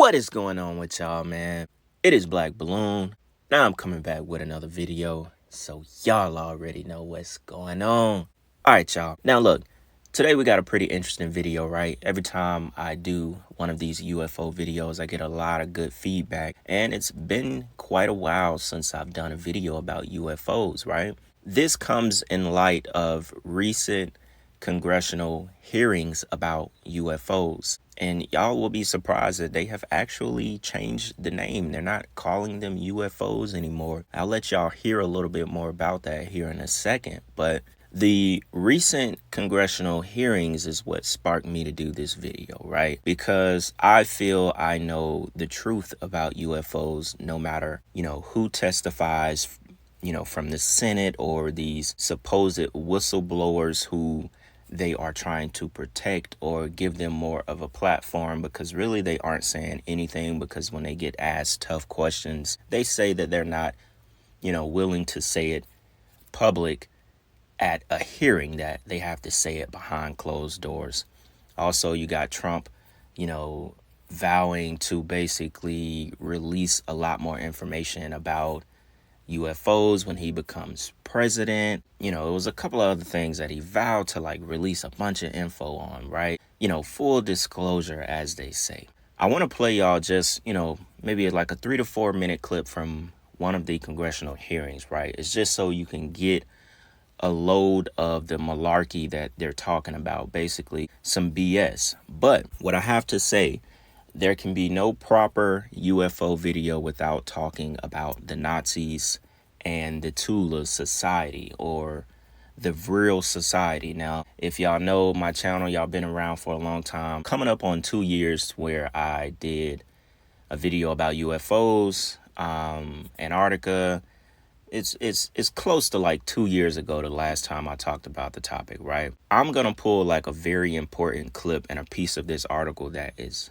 What is going on with y'all, man? It is Black Balloon. Now I'm coming back with another video, so y'all already know what's going on. Alright, y'all. Now look, today we got a pretty interesting video, right? Every time I do one of these UFO videos, I get a lot of good feedback, and it's been quite a while since I've done a video about UFOs, right? This comes in light of recent congressional hearings about UFOs. And y'all will be surprised that they have actually changed the name. They're not calling them UFOs anymore. I'll let y'all hear a little bit more about that here in a second. But the recent congressional hearings is what sparked me to do this video, right? Because I feel I know the truth about UFOs no matter, who testifies, from the Senate or these supposed whistleblowers who they are trying to protect or give them more of a platform, because really they aren't saying anything, because when they get asked tough questions, they say that they're not, willing to say it public at a hearing, that they have to say it behind closed doors. Also, you got Trump, vowing to basically release a lot more information about UFOs when he becomes president. It was a couple of other things that he vowed to release a bunch of info on, right? Full disclosure, as they say. I want to play y'all just, maybe like a 3 to 4 minute clip from one of the congressional hearings, right? It's just so you can get a load of the malarkey that they're talking about, basically some BS. But what I have to say, there can be no proper UFO video without talking about the Nazis and the Tula Society, or the Vril Society. Now, if y'all know my channel, y'all been around for a long time, coming up on 2 years where I did a video about UFOs, Antarctica. It's close to 2 years ago, the last time I talked about the topic, right? I'm gonna pull a very important clip and a piece of this article that is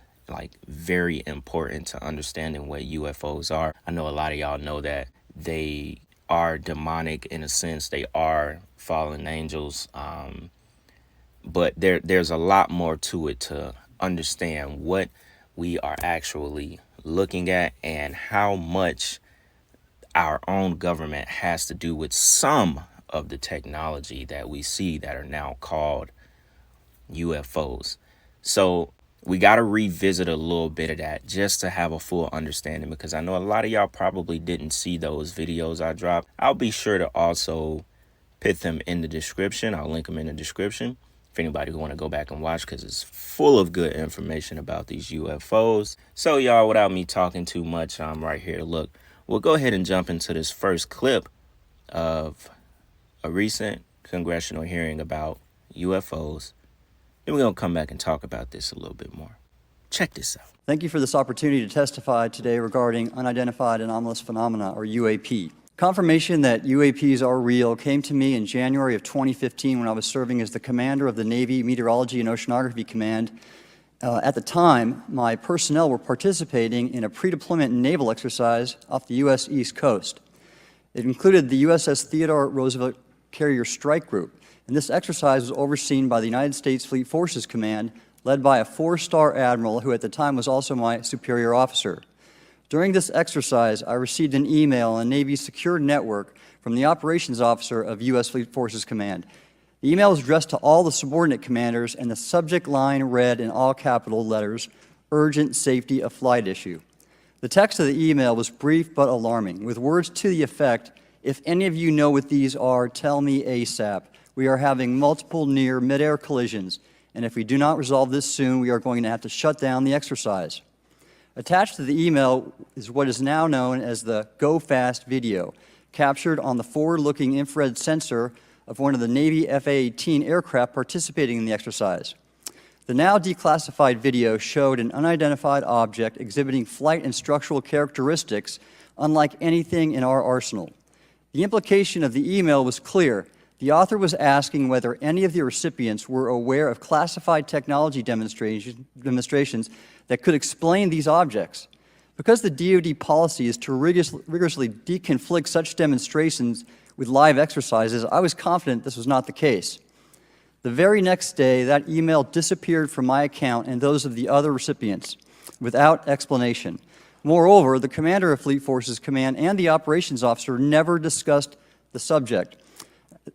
very important to understanding what UFOs are. I know a lot of y'all know that they are demonic in a sense. They are fallen angels. But there's a lot more to it to understand what we are actually looking at and how much our own government has to do with some of the technology that we see that are now called UFOs. So we got to revisit a little bit of that just to have a full understanding, because I know a lot of y'all probably didn't see those videos I dropped. I'll be sure to also put them in the description. I'll link them in the description for anybody who want to go back and watch, because it's full of good information about these UFOs. So y'all, without me talking too much, I'm right here. Look, we'll go ahead and jump into this first clip of a recent congressional hearing about UFOs. Then we're going to come back and talk about this a little bit more. Check this out. Thank you for this opportunity to testify today regarding unidentified anomalous phenomena, or UAP. Confirmation that UAPs are real came to me in January of 2015 when I was serving as the commander of the Navy Meteorology and Oceanography Command. At the time, my personnel were participating in a pre-deployment naval exercise off the U.S. East Coast. It included the USS Theodore Roosevelt Carrier Strike Group, and this exercise was overseen by the United States Fleet Forces Command, led by a 4-star admiral who at the time was also my superior officer. During this exercise, I received an email on Navy's secure network from the operations officer of U.S. Fleet Forces Command. The email was addressed to all the subordinate commanders, and the subject line read in all capital letters, "Urgent Safety of Flight Issue." The text of the email was brief but alarming, with words to the effect, "If any of you know what these are, tell me ASAP. We are having multiple near mid-air collisions, and if we do not resolve this soon, we are going to have to shut down the exercise." Attached to the email is what is now known as the Go Fast video, captured on the forward-looking infrared sensor of one of the Navy F-A-18 aircraft participating in the exercise. The now declassified video showed an unidentified object exhibiting flight and structural characteristics unlike anything in our arsenal. The implication of the email was clear. The author was asking whether any of the recipients were aware of classified technology demonstrations that could explain these objects. Because the DoD policy is to rigorously deconflict such demonstrations with live exercises, I was confident this was not the case. The very next day, that email disappeared from my account and those of the other recipients. without explanation. Moreover, the commander of Fleet Forces Command and the operations officer never discussed the subject,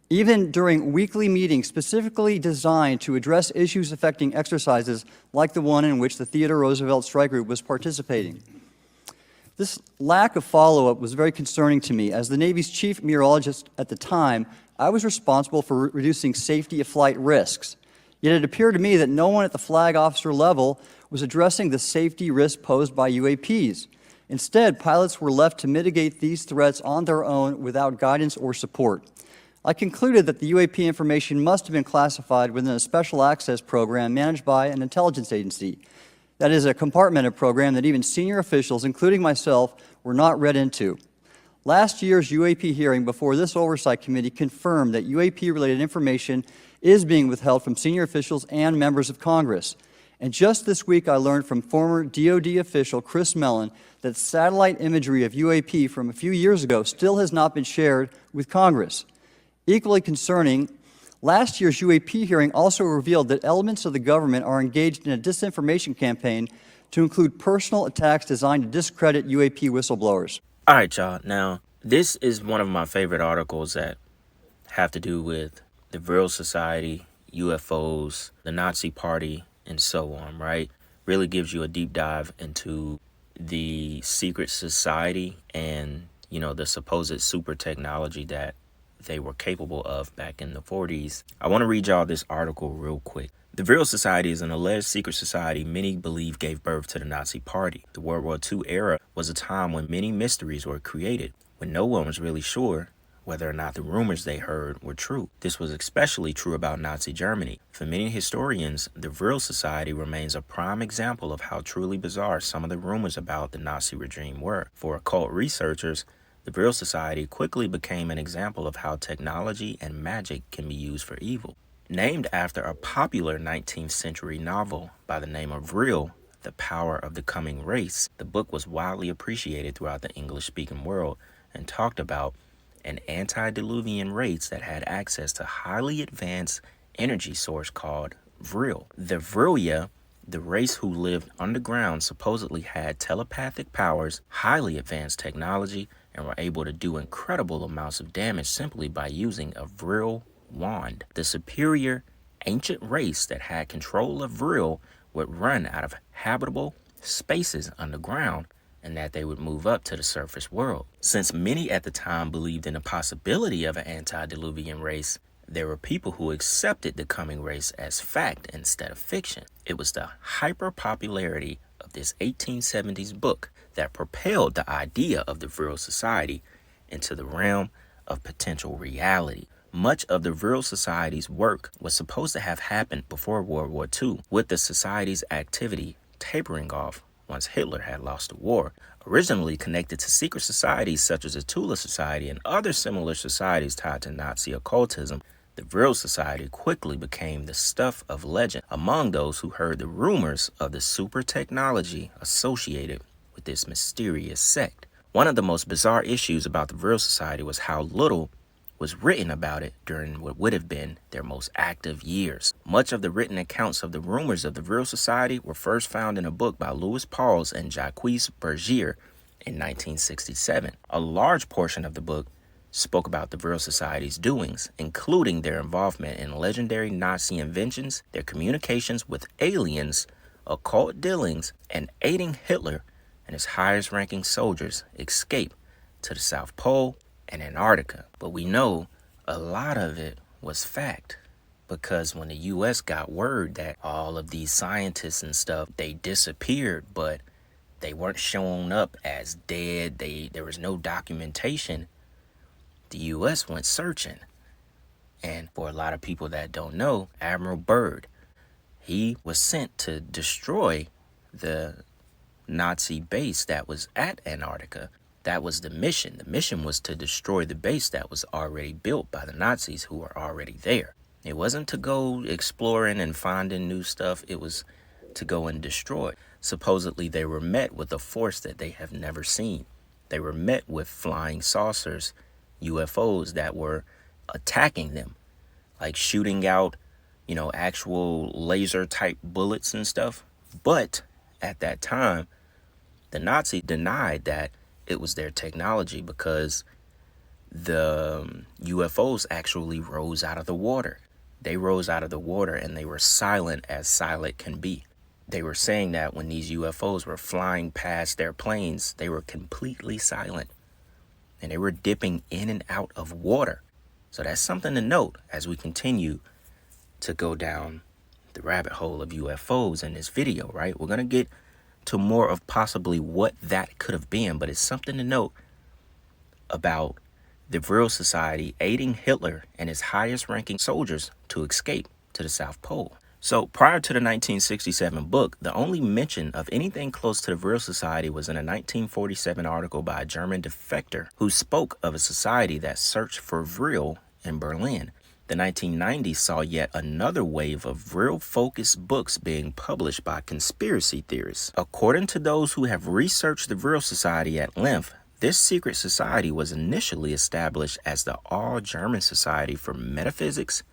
even during weekly meetings specifically designed to address issues affecting exercises like the one in which the Theodore Roosevelt Strike Group was participating. This lack of follow-up was very concerning to me. As the Navy's chief meteorologist at the time, I was responsible for reducing safety of flight risks. Yet it appeared to me that no one at the flag officer level was addressing the safety risk posed by UAPs. Instead, pilots were left to mitigate these threats on their own without guidance or support. I concluded that the UAP information must have been classified within a special access program managed by an intelligence agency. That is a compartmented program that even senior officials, including myself, were not read into. Last year's UAP hearing before this oversight committee confirmed that UAP-related information is being withheld from senior officials and members of Congress. And just this week, I learned from former DoD official Chris Mellon that satellite imagery of UAP from a few years ago still has not been shared with Congress. Equally concerning, last year's UAP hearing also revealed that elements of the government are engaged in a disinformation campaign to include personal attacks designed to discredit UAP whistleblowers. All right, y'all. Now, this is one of my favorite articles that have to do with the Vril Society, UFOs, the Nazi Party, and so on, right? Really gives you a deep dive into the secret society and, the supposed super technology that they were capable of back in the 40s. I want to read y'all this article real quick. The Vril Society is an alleged secret society many believe gave birth to the Nazi Party. The World War II era was a time when many mysteries were created, when no one was really sure whether or not the rumors they heard were true. This was especially true about Nazi Germany. For many historians, the Vril Society remains a prime example of how truly bizarre some of the rumors about the Nazi regime were. For occult researchers, the Vril Society quickly became an example of how technology and magic can be used for evil. Named after a popular 19th century novel by the name of Vril, The Power of the Coming Race, the book was widely appreciated throughout the English-speaking world and talked about an antediluvian race that had access to highly advanced energy source called Vril. The Vrilia, the race who lived underground, supposedly had telepathic powers, highly advanced technology, and were able to do incredible amounts of damage simply by using a Vril wand. The superior ancient race that had control of Vril would run out of habitable spaces underground, and that they would move up to the surface world. Since many at the time believed in the possibility of an antediluvian race, there were people who accepted the coming race as fact instead of fiction. It was the hyper-popularity of this 1870s book that propelled the idea of the Vril Society into the realm of potential reality. Much of the Vril Society's work was supposed to have happened before World War II, with the Society's activity tapering off once Hitler had lost the war. Originally connected to secret societies such as the Tula Society and other similar societies tied to Nazi occultism, the Vril Society quickly became the stuff of legend among those who heard the rumors of the super technology associated with this mysterious sect. One of the most bizarre issues about the Vril Society was how little was written about it during what would have been their most active years. Much of the written accounts of the rumors of the Vril Society were first found in a book by Louis Pauls and Jacques Bergier in 1967. A large portion of the book spoke about the Vril Society's doings, including their involvement in legendary Nazi inventions, their communications with aliens, occult dealings, and aiding Hitler and his highest-ranking soldiers escape to the South Pole and Antarctica. But we know a lot of it was fact, because when the U.S. got word that all of these scientists and stuff, they disappeared, but they weren't shown up as dead, there was no documentation, the U.S. went searching. And for a lot of people that don't know, Admiral Byrd, he was sent to destroy the Nazi base that was at Antarctica. That was the mission. The mission was to destroy the base that was already built by the Nazis who were already there. It wasn't to go exploring and finding new stuff. It was to go and destroy. Supposedly, they were met with a force that they have never seen. They were met with flying saucers, UFOs that were attacking them, like shooting out, actual laser type bullets and stuff. But at that time, the Nazis denied that it was their technology because the UFOs actually rose out of the water. They rose out of the water and they were silent as silent can be. They were saying that when these UFOs were flying past their planes, they were completely silent and they were dipping in and out of water. So that's something to note as we continue to go down the rabbit hole of UFOs in this video, right? We're going to get to more of possibly what that could have been, but it's something to note about the Vril Society aiding Hitler and his highest ranking soldiers to escape to the South Pole. So prior to the 1967 book, the only mention of anything close to the Vril Society was in a 1947 article by a German defector who spoke of a society that searched for Vril in Berlin. The 1990s saw yet another wave of Vril-focused books being published by conspiracy theorists. According to those who have researched the Vril Society at length, this secret society was initially established as the All-German Society for Metaphysics,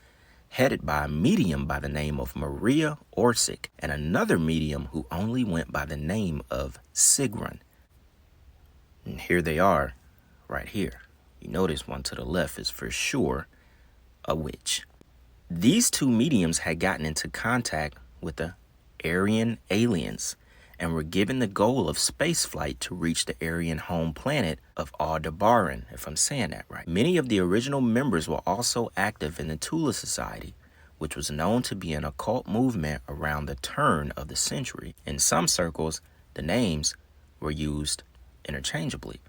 headed by a medium by the name of Maria Orsic and another medium who only went by the name of Sigrun. And here they are, right here. You notice one to the left is for sure a witch. These two mediums had gotten into contact with the Aryan aliens and were given the goal of spaceflight to reach the Aryan home planet of Aldebaran, if I'm saying that right. Many of the original members were also active in the Tula Society, which was known to be an occult movement around the turn of the century. In some circles, the names were used interchangeably.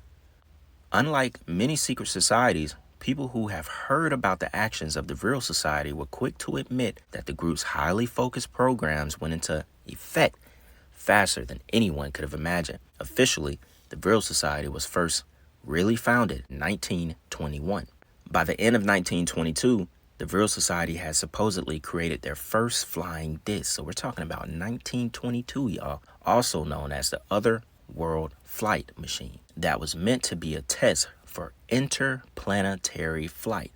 Unlike many secret societies, people who have heard about the actions of the Vril Society were quick to admit that the group's highly focused programs went into effect faster than anyone could have imagined. Officially, the Vril Society was first really founded in 1921. By the end of 1922, the Vril Society had supposedly created their first flying disc. So we're talking about 1922, y'all, also known as the Other World Flight Machine. That was meant to be a test for interplanetary flight.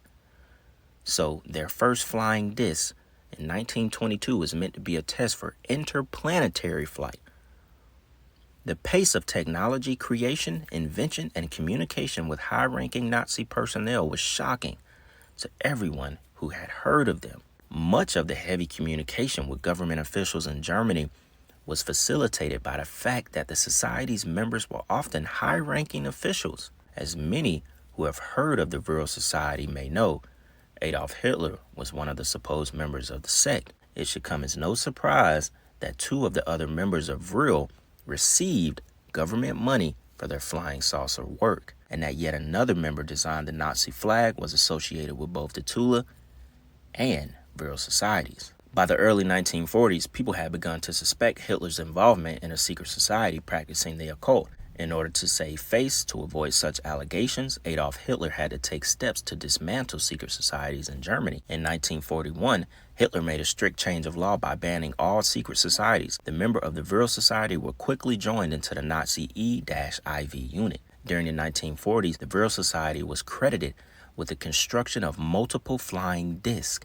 So their first flying disc in 1922 was meant to be a test for interplanetary flight. The pace of technology creation, invention, and communication with high-ranking Nazi personnel was shocking to everyone who had heard of them. Much of the heavy communication with government officials in Germany was facilitated by the fact that the society's members were often high-ranking officials. As many who have heard of the Vril Society may know, Adolf Hitler was one of the supposed members of the sect. It should come as no surprise that two of the other members of Vril received government money for their flying saucer work, and that yet another member designed the Nazi flag was associated with both the Tula and Vril societies. By the early 1940s, people had begun to suspect Hitler's involvement in a secret society practicing the occult. In order to save face to avoid such allegations, Adolf Hitler had to take steps to dismantle secret societies in Germany. In 1941, Hitler made a strict change of law by banning all secret societies. The members of the Vril Society were quickly joined into the Nazi E-IV unit. During the 1940s, the Vril Society was credited with the construction of multiple flying discs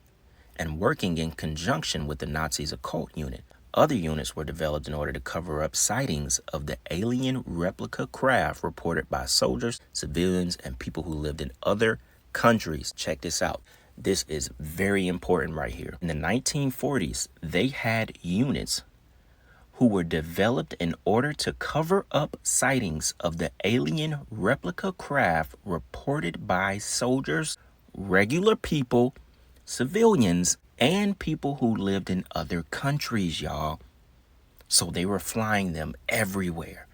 and working in conjunction with the Nazis' occult unit. Other units were developed in order to cover up sightings of the alien replica craft reported by soldiers, civilians, and people who lived in other countries. Check this out. This is very important right here. In the 1940s, they had units who were developed in order to cover up sightings of the alien replica craft reported by soldiers, regular people, civilians, and people who lived in other countries, y'all. So they were flying them everywhere.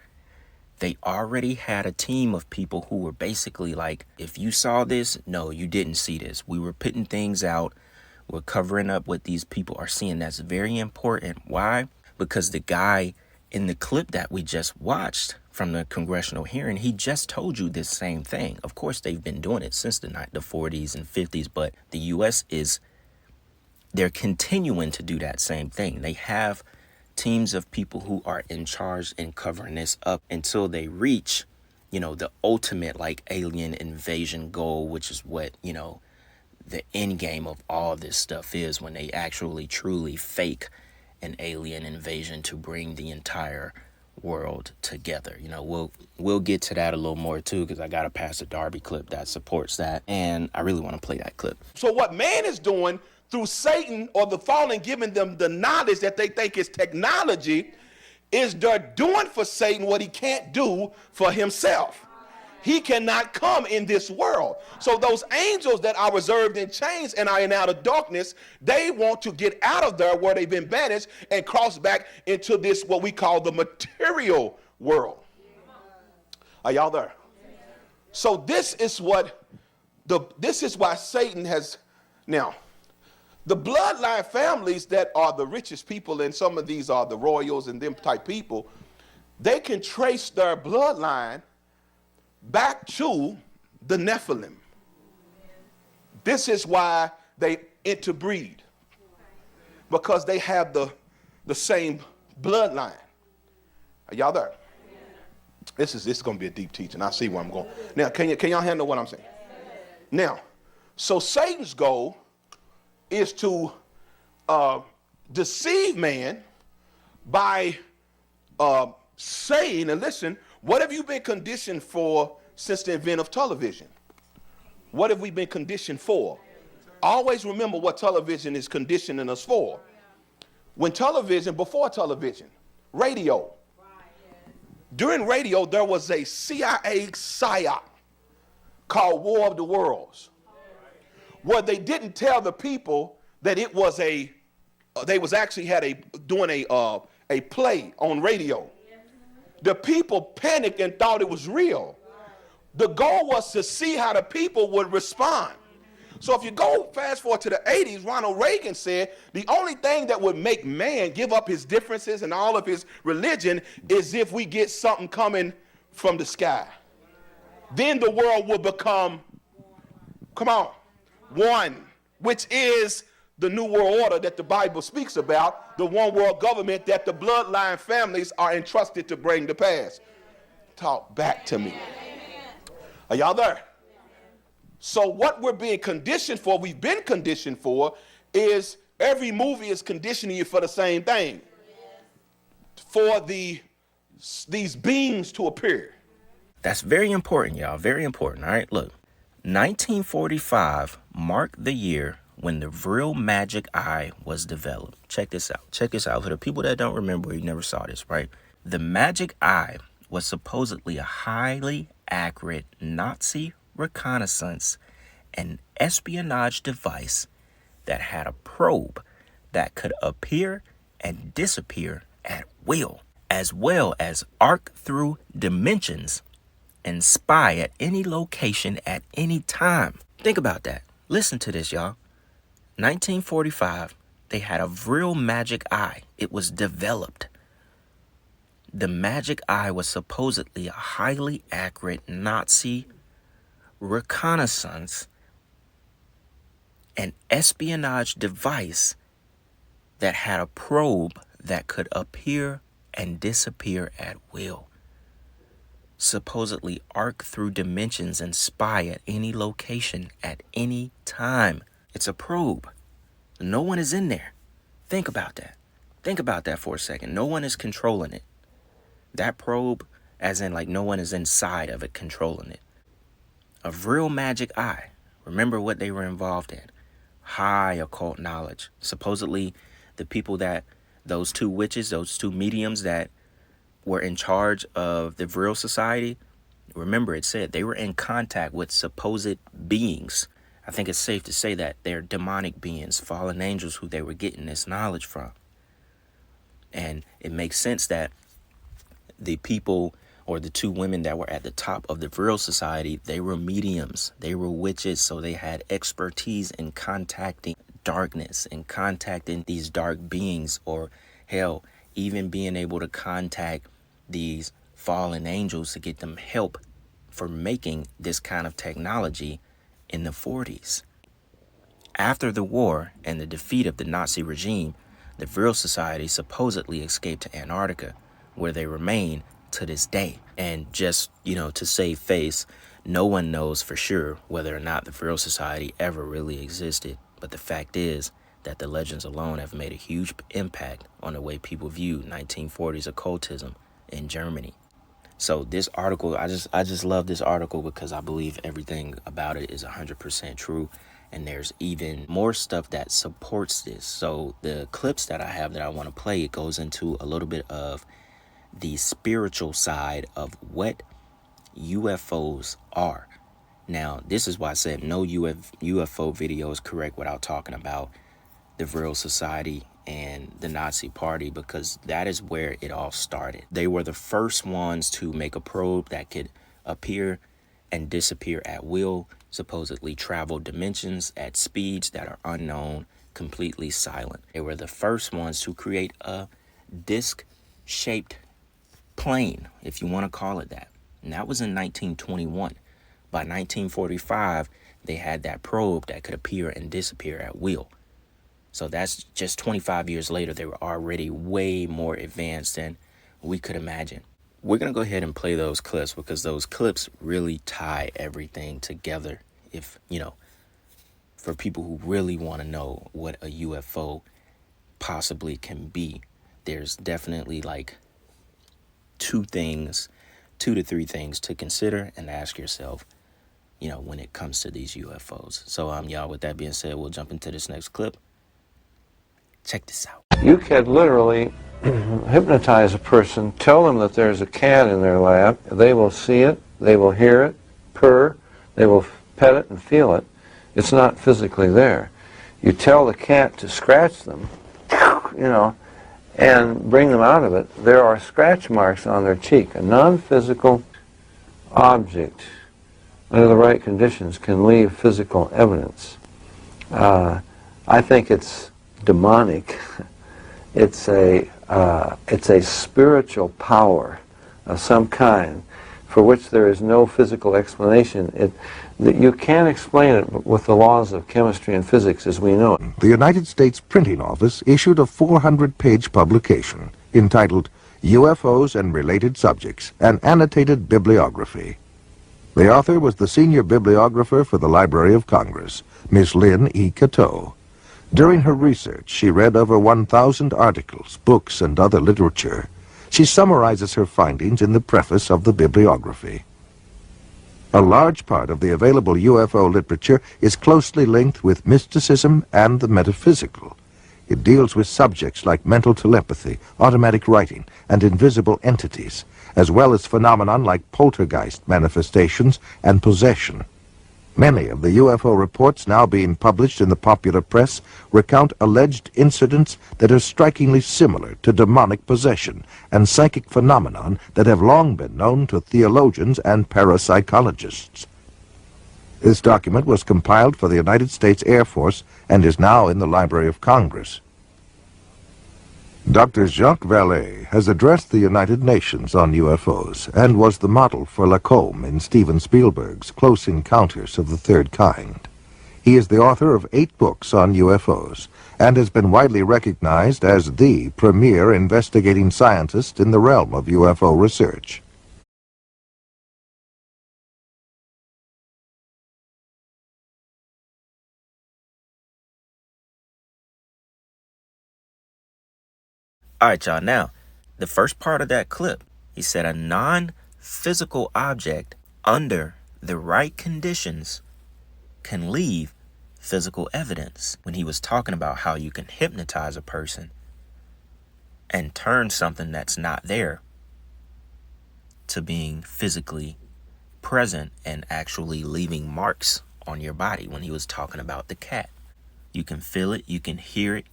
They already had a team of people who were basically like, if you saw this, no, you didn't see this. We were putting things out. We're covering up what these people are seeing. That's very important. Why? Because the guy in the clip that we just watched from the congressional hearing, he just told you this same thing. Of course, they've been doing it since the 40s and 50s, but the U.S. they're continuing to do that same thing. They have teams of people who are in charge in covering this up until they reach, the ultimate alien invasion goal, which is what, the end game of all this stuff is, when they actually truly fake an alien invasion to bring the entire world together. We'll get to that a little more too, because I got a Pastor Darby clip that supports that, and I really want to play that clip. So what man is doing through Satan or the fallen, giving them the knowledge that they think is technology, is they're doing for Satan what he can't do for himself. He cannot come in this world. So those angels that are reserved in chains and are in outer darkness, they want to get out of there where they've been banished and cross back into this, what we call the material world. Are y'all there? So this is why Satan has, now, the bloodline families that are the richest people, and some of these are the royals and them type people, they can trace their bloodline back to the Nephilim. This is why they interbreed, because they have the same bloodline. Are y'all there? This is going to be a deep teaching. I see where I'm going. Now, can y'all handle what I'm saying? Now, so Satan's goal is to deceive man by saying, and listen, what have you been conditioned for since the advent of television? What have we been conditioned for? Always remember what television is conditioning us for. Before television, radio. During radio, there was a CIA psyop called War of the Worlds, where they didn't tell the people that it was doing a play on radio. The people panicked and thought it was real. The goal was to see how the people would respond. So if you go fast forward to the 80s, Ronald Reagan said the only thing that would make man give up his differences and all of his religion is if we get something coming from the sky. Then the world will become, one, which is the New World Order that the Bible speaks about, the one world government that the bloodline families are entrusted to bring to pass. Talk back to me. Are y'all there? So what we're being conditioned for, we've been conditioned for, is every movie is conditioning you for the same thing. For these beings to appear. That's very important, y'all. Very important. All right, look. 1945 marked the year when the Vril magic eye was developed. Check this out. Check this out. For the people that don't remember, you never saw this, right? The magic eye was supposedly a highly accurate Nazi reconnaissance and espionage device that had a probe that could appear and disappear at will, as well as arc through dimensions and spy at any location at any time. Think about that. Listen to this, y'all. 1945, they had a Vril magic eye. It was developed. The magic eye was supposedly a highly accurate Nazi reconnaissance and espionage device that had a probe that could appear and disappear at will. Supposedly arc through dimensions and spy at any location at any time. It's a probe. No one is in there. Think about that. Think about that for a second. No one is controlling it. That probe, as in like no one is inside of it controlling it. A Vril magic eye. Remember what they were involved in. High occult knowledge. Supposedly the people those two witches, those two mediums that were in charge of the Vril Society, remember it said they were in contact with supposed beings. I think it's safe to say that they're demonic beings, fallen angels who they were getting this knowledge from. And it makes sense that the people or the two women that were at the top of the Vril Society, they were mediums, they were witches, so they had expertise in contacting darkness and contacting these dark beings, or hell, even being able to contact these fallen angels to get them help for making this kind of technology in the 40s. After the war and the defeat of the Nazi regime, the Vril Society supposedly escaped to Antarctica, where they remain to this day. And just, to save face, no one knows for sure whether or not the Vril Society ever really existed. But the fact is, that the legends alone have made a huge impact on the way people view 1940s occultism in Germany. So this article, I just love this article because I believe everything about it is 100% true. And there's even more stuff that supports this. So the clips that I have that I want to play, it goes into a little bit of the spiritual side of what UFOs are. Now, this is why I said no UFO video is correct without talking about the Vril Society and the Nazi Party, because that is where it all started. They were the first ones to make a probe that could appear and disappear at will, supposedly travel dimensions at speeds that are unknown, completely silent. They were the first ones to create a disc-shaped plane, if you want to call it that. And that was in 1921. By 1945, they had that probe that could appear and disappear at will. So that's just 25 years later. They were already way more advanced than we could imagine. We're going to go ahead and play those clips because those clips really tie everything together. If, for people who really want to know what a UFO possibly can be, there's definitely like two to three things to consider and ask yourself, when it comes to these UFOs. So, y'all, with that being said, we'll jump into this next clip. Check this out. You can literally hypnotize a person, tell them that there's a cat in their lap. They will see it, they will hear it, purr, they will pet it and feel it. It's not physically there. You tell the cat to scratch them, and bring them out of it. There are scratch marks on their cheek. A non-physical object, under the right conditions, can leave physical evidence. I think it's demonic. It's a spiritual power of some kind for which there is no physical explanation. You can't explain it with the laws of chemistry and physics as we know it. The United States Printing Office issued a 400-page publication entitled UFOs and Related Subjects, an annotated bibliography. The author was the senior bibliographer for the Library of Congress, Miss Lynn E. Cateau. During her research, she read over 1,000 articles, books, and other literature. She summarizes her findings in the preface of the bibliography. A large part of the available UFO literature is closely linked with mysticism and the metaphysical. It deals with subjects like mental telepathy, automatic writing, and invisible entities, as well as phenomena like poltergeist manifestations and possession. Many of the UFO reports now being published in the popular press recount alleged incidents that are strikingly similar to demonic possession and psychic phenomenon that have long been known to theologians and parapsychologists. This document was compiled for the United States Air Force and is now in the Library of Congress. Dr. Jacques Vallée has addressed the United Nations on UFOs and was the model for Lacombe in Steven Spielberg's Close Encounters of the Third Kind. He is the author of 8 books on UFOs and has been widely recognized as the premier investigating scientist in the realm of UFO research. All right, y'all. Now, the first part of that clip, he said a non-physical object under the right conditions can leave physical evidence. When he was talking about how you can hypnotize a person and turn something that's not there to being physically present and actually leaving marks on your body. When he was talking about the cat, you can feel it, you can hear it,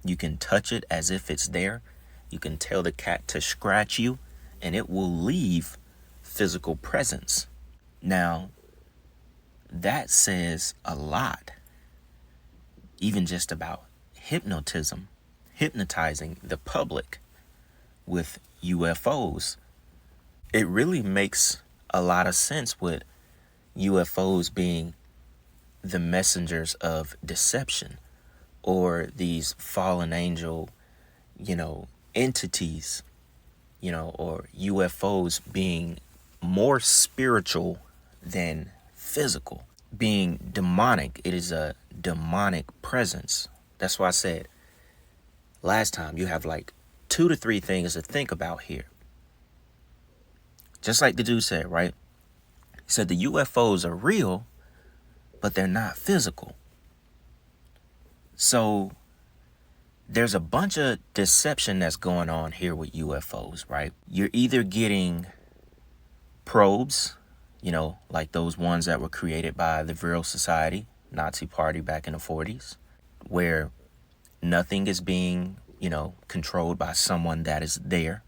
you can touch it as if it's there. You can tell the cat to scratch you and it will leave physical presence. Now, that says a lot, even just about hypnotism, hypnotizing the public with UFOs. It really makes a lot of sense with UFOs being the messengers of deception, or these fallen angel, entities, or UFOs being more spiritual than physical, being demonic. It is a demonic presence, That's why I said last time, you have like 2 to 3 things to think about here. Just like the dude said, right? He said the UFOs are real, but they're not physical. So there's a bunch of deception that's going on here with UFOs, right? You're either getting probes, like those ones that were created by the Vril Society, Nazi party back in the 40s, where nothing is being, controlled by someone that is there.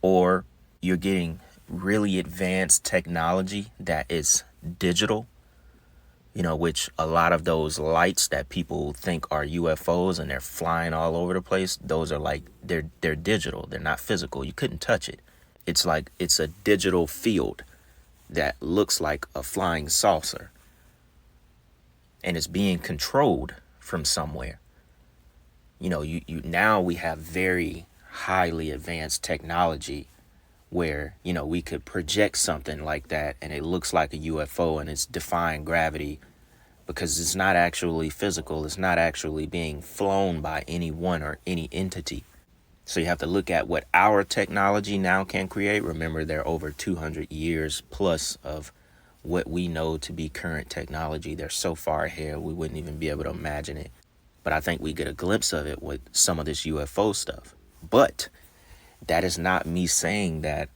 Or you're getting really advanced technology that is digital, which a lot of those lights that people think are UFOs and they're flying all over the place, those are like, they're digital. They're not physical. You couldn't touch it. It's like, it's a digital field that looks like a flying saucer. And it's being controlled from somewhere. Now we have very highly advanced technology where, we could project something like that and it looks like a UFO and it's defying gravity because it's not actually physical. It's not actually being flown by anyone or any entity. So you have to look at what our technology now can create. Remember, there are over 200 years plus of what we know to be current technology. They're so far ahead, we wouldn't even be able to imagine it. But I think we get a glimpse of it with some of this UFO stuff. But that is not me saying that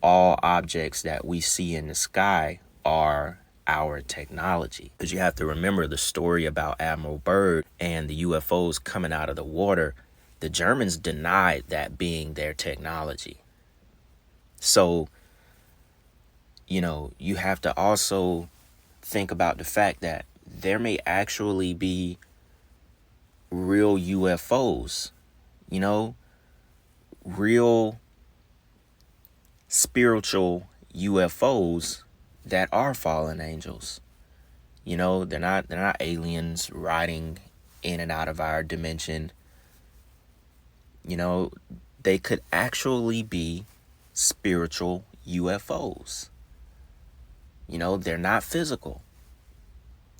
all objects that we see in the sky are our technology. Because you have to remember the story about Admiral Byrd and the UFOs coming out of the water. The Germans denied that being their technology. So, you have to also think about the fact that there may actually be real UFOs, real spiritual UFOs that are fallen angels. They're not aliens riding in and out of our dimension. They could actually be spiritual UFOs. They're not physical.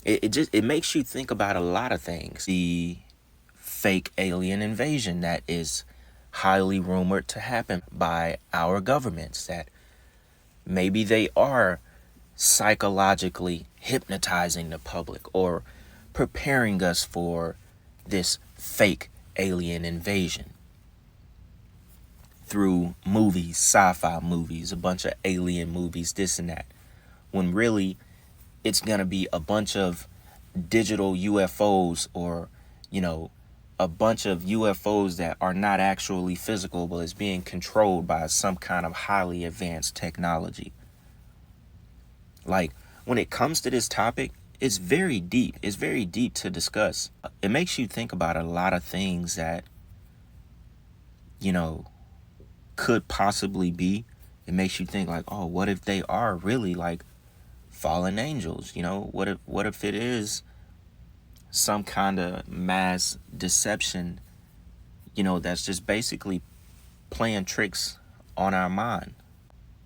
It makes you think about a lot of things. The fake alien invasion that is highly rumored to happen by our governments, that maybe they are psychologically hypnotizing the public or preparing us for this fake alien invasion through movies, sci-fi movies, a bunch of alien movies, this and that, when really it's going to be a bunch of digital UFOs or, a bunch of UFOs that are not actually physical, but is being controlled by some kind of highly advanced technology. Like, when it comes to this topic, it's very deep. It's very deep to discuss. It makes you think about a lot of things that, could possibly be. It makes you think like, oh, what if they are really like fallen angels? What if it is some kind of mass deception, that's just basically playing tricks on our mind?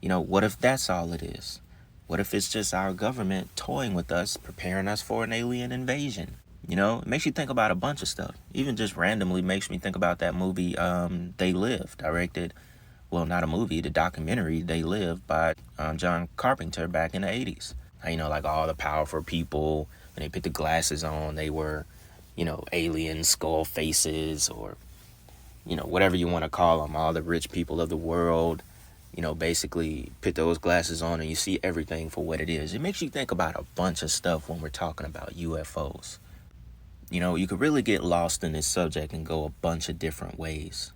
What if that's all it is? What if it's just our government toying with us, preparing us for an alien invasion? It makes you think about a bunch of stuff. Even just randomly makes me think about that movie, They Live, directed, well, not a movie, the documentary, They Live, by John Carpenter back in the 80s. Like all the powerful people, when they put the glasses on, they were, alien skull faces or, whatever you want to call them. All the rich people of the world, basically put those glasses on and you see everything for what it is. It makes you think about a bunch of stuff when we're talking about UFOs. You could really get lost in this subject and go a bunch of different ways.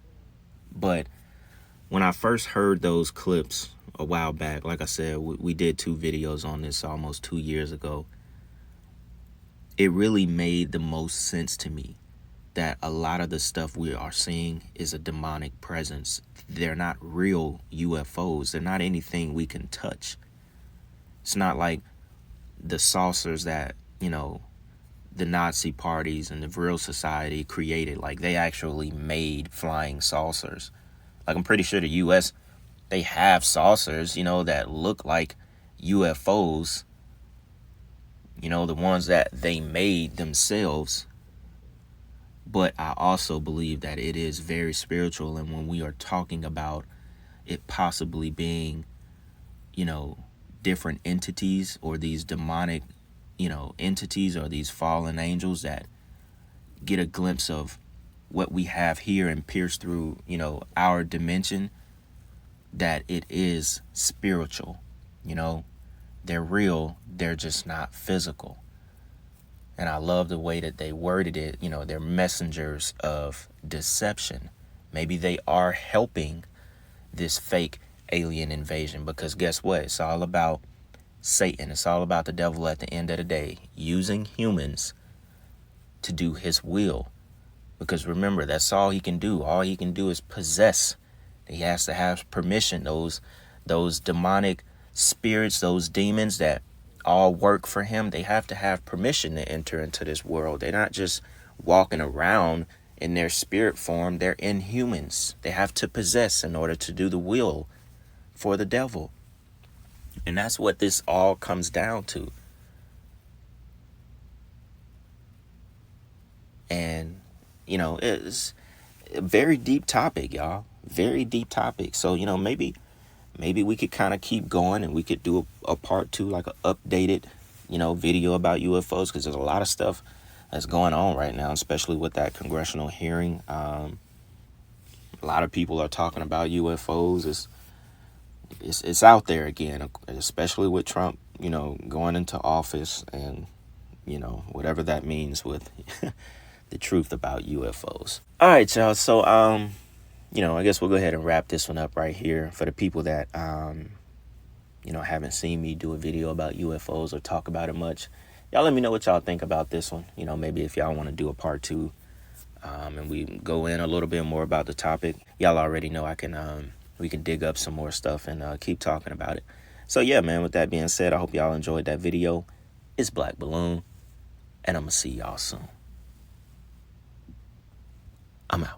But when I first heard those clips a while back, like I said, we did 2 videos on this almost 2 years ago. It really made the most sense to me that a lot of the stuff we are seeing is a demonic presence. They're not real UFOs. They're not anything we can touch. It's not like the saucers that, the Nazi parties and the Vril Society created. Like, they actually made flying saucers. Like, I'm pretty sure the U.S., they have saucers, that look like UFOs, the ones that they made themselves. But I also believe that it is very spiritual. And when we are talking about it possibly being, different entities, or these demonic, entities, or these fallen angels that get a glimpse of what we have here and pierce through, our dimension, that it is spiritual. They're real, they're just not physical. And I love the way that they worded it. They're messengers of deception. Maybe they are helping this fake alien invasion, because guess what? It's all about Satan. It's all about the devil at the end of the day, using humans to do his will. Because remember, that's all he can do. All he can do is possess. He has to have permission. Those demonic spirits, those demons that all work for him, they have to have permission to enter into this world. They're not just walking around in their spirit form. They're inhumans. They have to possess in order to do the will for the devil. And that's what this all comes down to. And, it's a very deep topic, y'all. Very deep topic. So, maybe we could kind of keep going, and we could do a part 2, like an updated, video about UFOs, because there's a lot of stuff that's going on right now, especially with that congressional hearing. A lot of people are talking about UFOs. It's out there again, especially with Trump, going into office, and, whatever that means with the truth about UFOs. All right, y'all. So, I guess we'll go ahead and wrap this one up right here. For the people that, haven't seen me do a video about UFOs or talk about it much, y'all let me know what y'all think about this one. Maybe if y'all want to do a part 2, and we go in a little bit more about the topic, y'all already know we can dig up some more stuff and keep talking about it. So yeah, man, with that being said, I hope y'all enjoyed that video. It's Black Balloon, and I'm going to see y'all soon. I'm out.